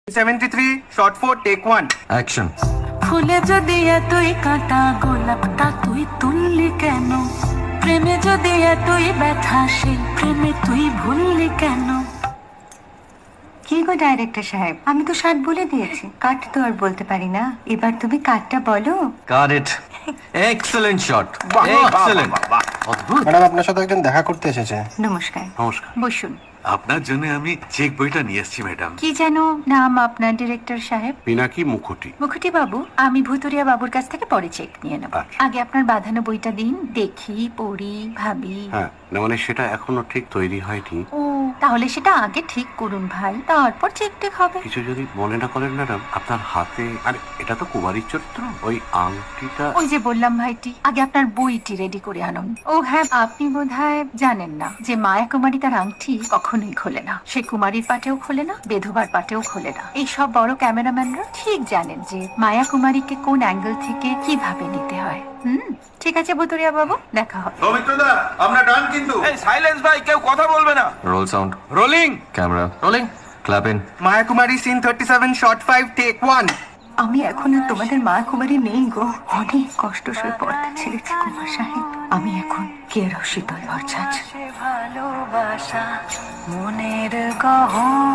73, shot 4, take 1. Action. ফুলে যদি এতই কাঁটা গোলাপটা তুই তুললি কেন? প্রেমে যদি এতই ব্যথা সেই প্রেমে তুই ভুললি কেন? কি গো ডাইরেক্টর সাহেব, আমি তো 60 বলে দিয়েছি, কাট তো আর বলতে পারি না। এবার তুমি কাটটা বলো। Got it. Excellent shot, excellent. অদ্ভুত। ম্যাডাম, আপনার সাথে একজন দেখা করতে এসেছে। নমস্কার, নমস্কার। বসুন। আপনার জন্য আমি চেক বইটা নিয়ে এসেছি ম্যাডাম। কি যেন নাম আপনার ডিরেক্টর সাহেব? পিনাকি মুখোটি। মুখুটি বাবু, আমি ভুতুরিয়া বাবুর কাছ থেকে পরে চেক নিয়ে নেব। আচ্ছা। আগে আপনার বাঁধানো বইটা দিন, দেখি, পড়ি, ভাবি। হ্যাঁ, না মানে সেটা এখনো ঠিক তৈরি হয়নি। ও, তাহলে সেটা আগে ঠিক করুন ভাই, তারপর চেক টেক হবে। কিছু যদি মনে না করেন ম্যাডাম, আপনার হাতে, আরে এটা তো কুমারীর চরিত্র, ওই আংটিটা। ওই যে বললাম ভাইটি, আগে আপনার বইটি রেডি করে আনুন। ও হ্যাঁ, আপনি বোধহয় জানেন না যে মায়া কুমারী তার আংটি কখনোই খোলে না। সে কুমারীর পাটেও খোলে না, বেধবার পাটেও খোলে না। এই সব বড় ক্যামেরাম্যানরা ঠিক জানেন যে মায়া কুমারীকে কোন অ্যাঙ্গেল থেকে কিভাবে নিতে হয়। ঠিক আছে ভুতুরিয়া বাবু, দেখা হবে। সৌমিত্রদা, আমরা ডান কিন্তু। এই সাইলেন্স ভাই, কেউ কথা বলবে না। Roll sound, rolling. Camera rolling, clap in. Maya Kumari, scene 37, shot 5, take 1. আমি এখন আর তোমাদের মা কুমারী নেই গো। অনেক কষ্ট সয়ে পর্দা ছেড়েছি কুমার সাহেব। আমি এখন কেরো শীতল ভরছাছ। ভালোবাসা মনের গহন